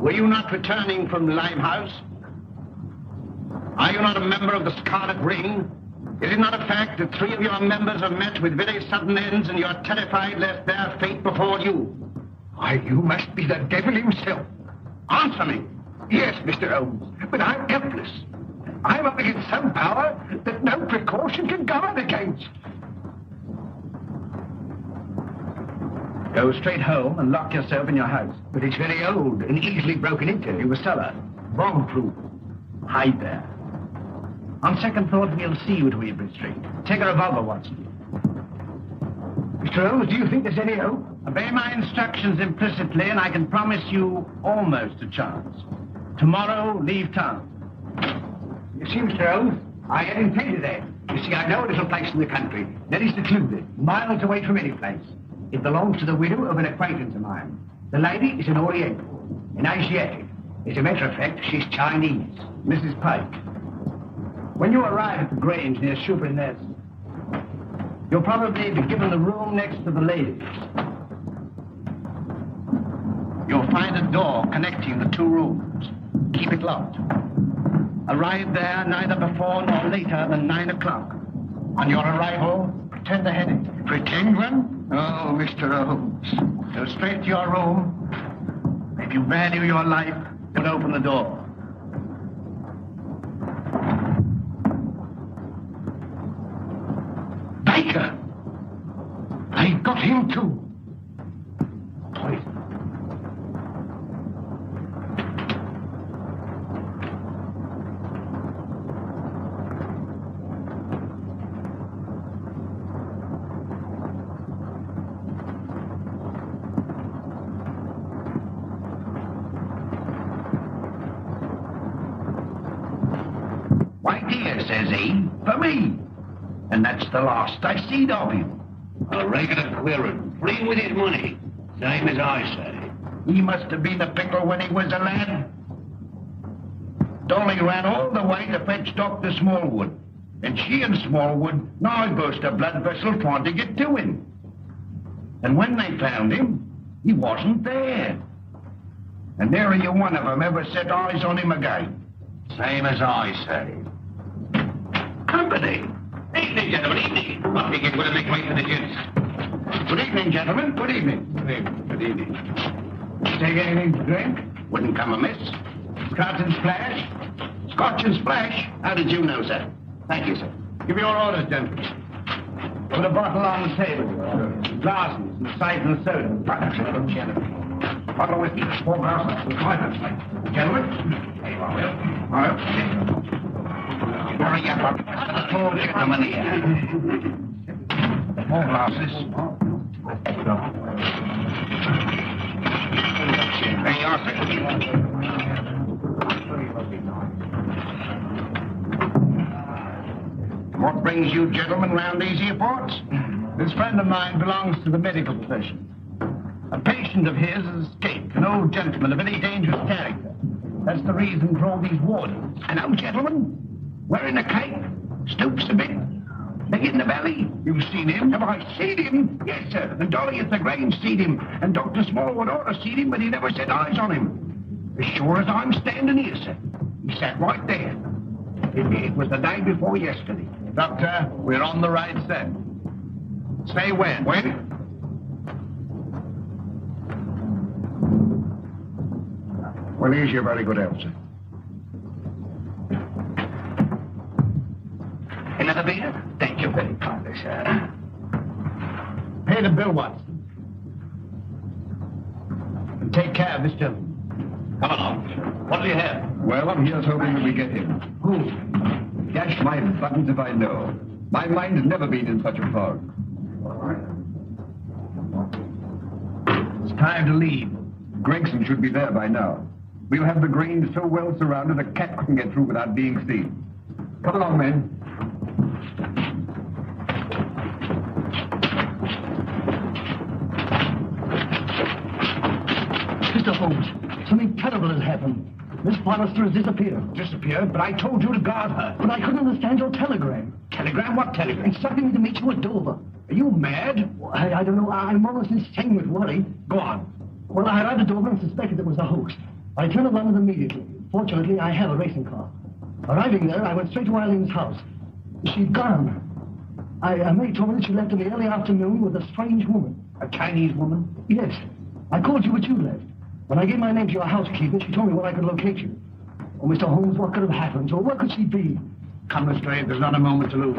Were you not returning from Limehouse? Are you not a member of the Scarlet Ring? Is it not a fact that 3 of your members have met with very sudden ends and you're terrified lest their fate befall you? Why, you must be the devil himself. Answer me. Yes, Mr. Holmes, but I'm helpless. I'm up against some power that no precaution can guard against. Go straight home and lock yourself in your house. But it's very old and easily broken into. You a cellar. Bomb-proof. Hide there. On second thought, we'll see you at Weybridge Street. Take a revolver, Watson. Mr. Holmes, do you think there's any hope? Obey my instructions implicitly, and I can promise you almost a chance. Tomorrow, leave town. You see, Mr. Holmes, I had intended that. You see, I know a little place in the country that is secluded, miles away from any place. It belongs to the widow of an acquaintance of mine. The lady is an Oriental, an Asiatic. As a matter of fact, she's Chinese. Mrs. Pike, when you arrive at the Grange near Shoeburn Nest, you'll probably be given the room next to the ladies. You'll find a door connecting the 2 rooms. Keep it locked. Arrive there neither before nor later than 9 o'clock. On your arrival, pretend a headache. Pretend one? Oh, Mr. Holmes. Go straight to your room. If you value your life, you'll open the door. Baker! I got him too. Poison. Right here, says he, for me. And that's the last I seen of him. A regular queer, free with his money, same as I say. He must have been a pickle when he was a lad. Dolly ran all the way to fetch Dr. Smallwood. And she and Smallwood now burst a blood vessel trying to get to him. And when they found him, he wasn't there. And nary a one of them ever set eyes on him again. Same as I say. Company. Evening, gentlemen, evening. I think it would make way for the gents. Good evening, gentlemen. Good evening. Good evening. Good evening. Take anything to drink? Wouldn't come amiss. Scotch and splash? Scotch and splash? How did you know, sir? Thank you, sir. Give your orders, gentlemen. Put a bottle on the table. Glasses and a siphon of soda. Bottle of whiskey. 4 glasses. 5 Gentlemen. All right. Hurry up. Get the money here. 4 glasses. There you are, sir. What brings you gentlemen round these here parts? This friend of mine belongs to the medical profession. A patient of his has escaped, an old gentleman of very dangerous character. That's the reason for all these warders. An old gentleman? Wearing a cape? Stoops a bit? Big in the belly? You've seen him? Have I seen him? Yes, sir. And Dolly at the Grange seen him. And Dr. Smallwood ought to seen him, but he never set eyes on him. As sure as I'm standing here, sir. He sat right there. It was the day before yesterday. Doctor, we're on the right scent. Say when? When? Well, here's your very good answer. Another beer? Thank you very kindly, sir. Pay the bill, Watson. And take care of this gentleman. Come along. What do you have? Well, I'm here's hoping that we get him. Who? Dash my buttons if I know. My mind has never been in such a fog. It's time to leave. Gregson should be there by now. We'll have the Grange so well surrounded a cat couldn't get through without being seen. Come along, men. Mr. Holmes, something terrible has happened. Miss Forrester has disappeared. Disappeared? But I told you to guard her. But I couldn't understand your telegram. Telegram? What telegram? Instructing me to meet you at Dover. Are you mad? I don't know. I'm almost insane with worry. Go on. Well, I arrived at Dover and suspected it was a hoax. I turned to London immediately. Fortunately, I have a racing car. Arriving there, I went straight to Eileen's house. She'd gone. May told me that she left in the early afternoon with a strange woman. A Chinese woman? Yes. I called you, but you left. When I gave my name to your housekeeper, she told me where I could locate you. Oh, Mr. Holmes, what could have happened? Or where could she be? Come, Lestrade, there's not a moment to lose.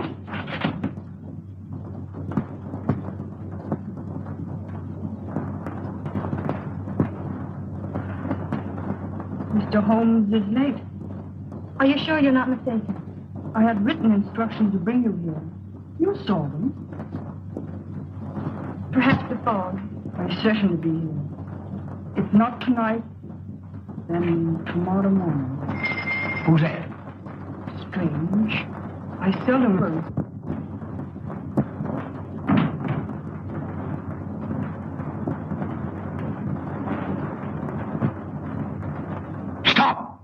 Mr. Holmes is late. Are you sure you're not mistaken? I had written instructions to bring you here. You saw them. Perhaps the fog. I certainly be here. If not tonight, then tomorrow morning. Who's that? Strange. I seldom heard. Stop!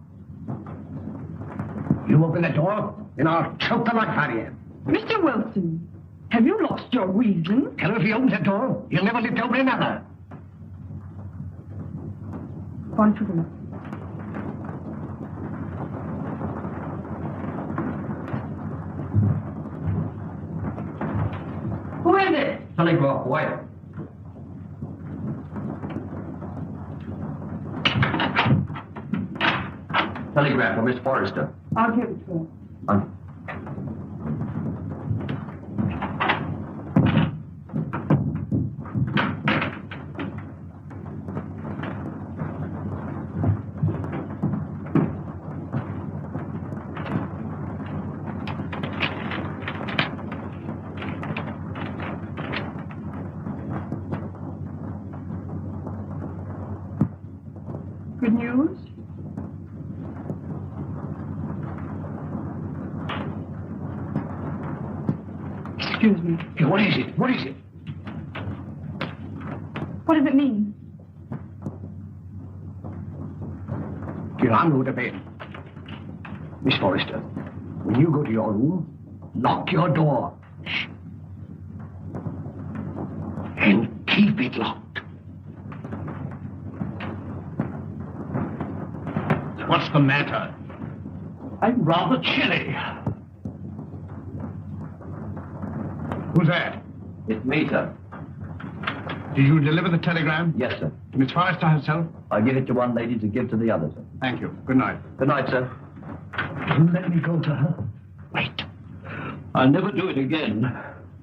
You open the door, and I'll choke the life out of you. Mr. Wilson, have you lost your reason? Tell her if he opens the door, he'll never live to open another. On to them. Who is it? Telegraph, White. Telegram for Miss Forrester. I'll give it to her. Good news? Excuse me. Hey, what is it? What is it? What does it mean? Get on with the bed. Miss Forrester, when you go to your room, lock your door. Shh. And keep it locked. What's the matter? I'm rather chilly. Who's that? It's me, sir. Did you deliver the telegram? Yes, sir. To Miss Forrester herself? I'll give it to one lady to give to the other, sir. Thank you. Good night. Good night, sir. You let me go to her. Wait. I'll never do it again.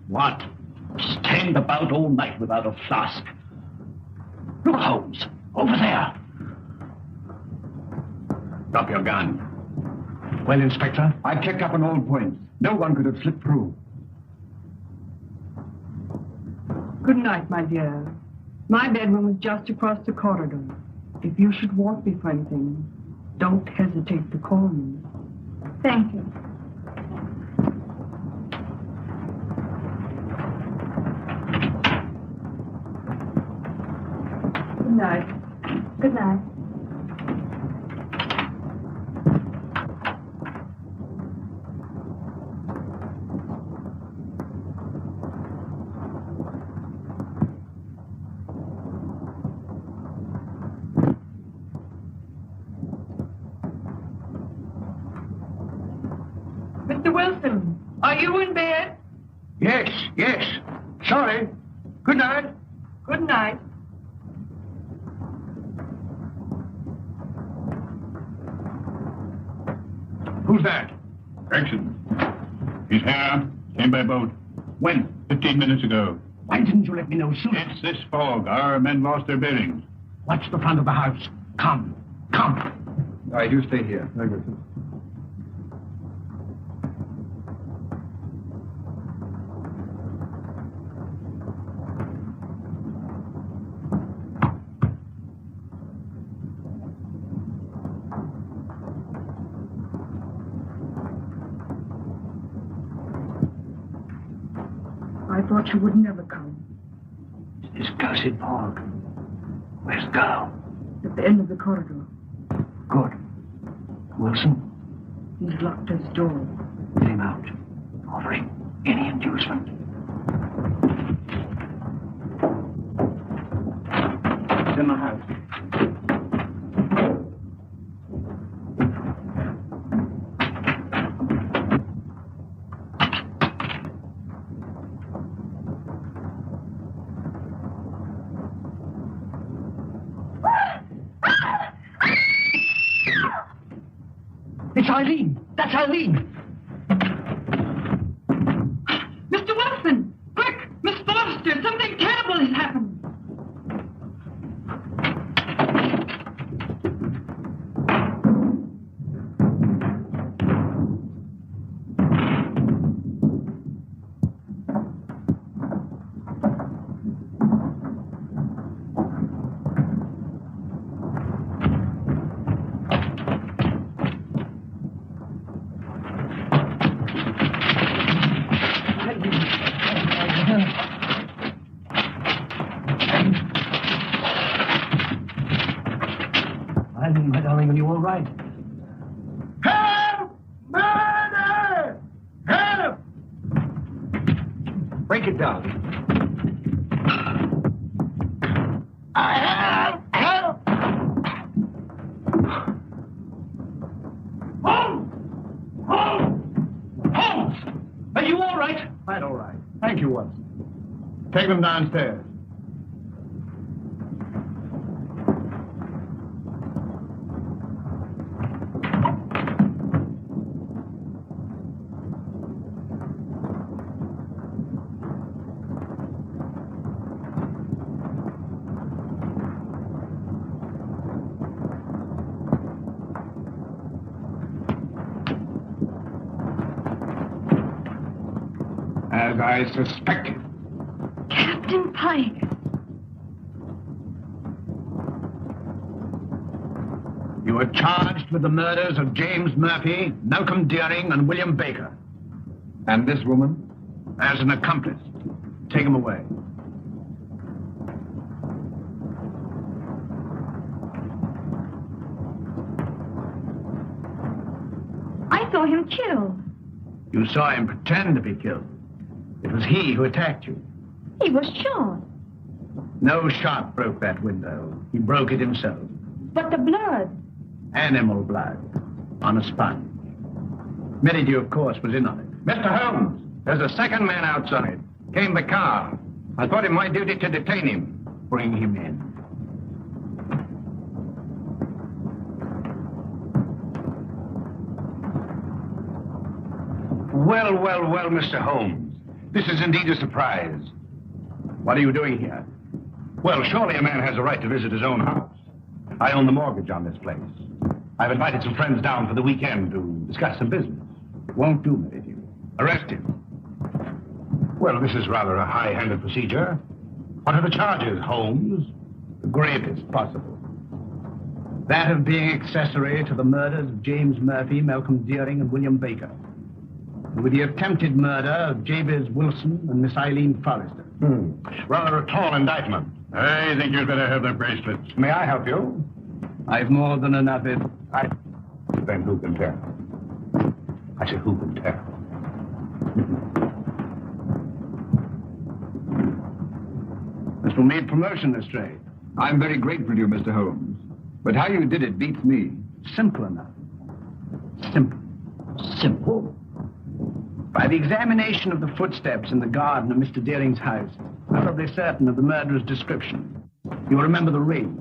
What? Stand about all night without a flask. Look, Holmes. Over there. Drop your gun. Well, Inspector? I checked up on all points. No one could have slipped through. Good night, my dear. My bedroom is just across the corridor. If you should want me for anything, don't hesitate to call me. Thank you. night. Good night. Mr. Wilson, are you in bed? Yes, yes. Sorry. Good night. Good night. Who's that? Gregson. He's here. Came by boat. When? 15 minutes ago. Why didn't you let me know sooner? It's this fog. Our men lost their bearings. Watch the front of the house. Come. Come. All right, you stay here. Very good. I thought you would never come. This cursed fog. Where's the girl? At the end of the corridor. Good. Wilson, He's locked his door. get him out. Offering any inducement. It's in the house. It's Eileen. That's Eileen. Mr. Wilson! Quick! Miss Foster! Something terrible has happened! Eileen, my darling, are you all right? Help! Murder! Help! Break it down. I have help! Holmes! Holmes! Holmes! Are you all right? Quite all right. Thank you, Watson. Take them downstairs. As I suspected. Captain Pike. You are charged with the murders of James Murphy, Malcolm Deering, and William Baker. And this woman? As an accomplice. Take him away. I saw him killed. You saw him pretend to be killed. It was he who attacked you. He was shot. No shot broke that window. He broke it himself. But the blood. Animal blood. On a sponge. Merridew, of course, was in on it. Mr. Holmes, there's a second man outside. Came the car. I thought it my duty to detain him. Bring him in. Well, well, well, Mr. Holmes. This is indeed a surprise. What are you doing here? Well, surely a man has a right to visit his own house. I own the mortgage on this place. I've invited some friends down for the weekend to discuss some business. Won't do, Merridew. Arrest him. Well, this is rather a high-handed procedure. What are the charges, Holmes? The gravest possible. That of being accessory to the murders of James Murphy, Malcolm Deering, and William Baker. And with the attempted murder of Jabez Wilson and Miss Eileen Forrester. Rather a tall indictment. I think you'd better have the bracelets. May I help you? I've more than enough. Then who can tell? I say, who can tell? This will mean promotion, Lestrade. I'm very grateful to you, Mr. Holmes. But how you did it beats me. Simple enough. Simple. Simple? By the examination of the footsteps in the garden of Mr. Deering's house, probably certain of the murderer's description. You'll remember the ring.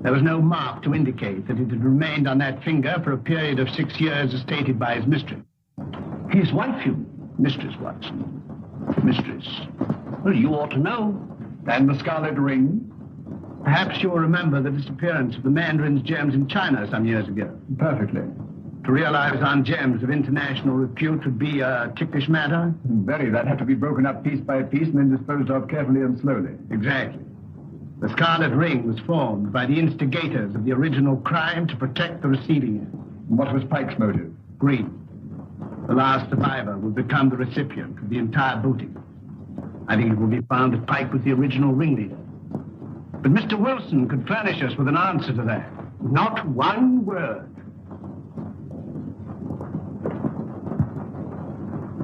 There was no mark to indicate that it had remained on that finger for a period of 6 years as stated by his mistress. His wife, you mean? Mistress Watson. Mistress. Well, you ought to know. And the scarlet ring? Perhaps you'll remember the disappearance of the mandarin's gems in China some years ago. Perfectly. To realize on gems of international repute would be a ticklish matter? Very. That'd have to be broken up piece by piece and then disposed of carefully and slowly. Exactly. The Scarlet Ring was formed by the instigators of the original crime to protect the receiving end. What was Pike's motive? Greed. The last survivor would become the recipient of the entire booty. I think it will be found that Pike was the original ringleader. But Mr. Wilson could furnish us with an answer to that. Not one word.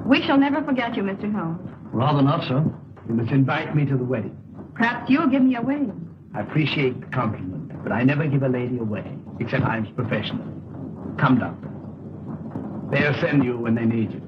We shall never forget you, Mr. Holmes. Rather not, sir. You must invite me to the wedding. Perhaps you'll give me a wedding. I appreciate the compliment, but I never give a lady away, except I'm professional. Come, Doctor. They'll send you when they need you.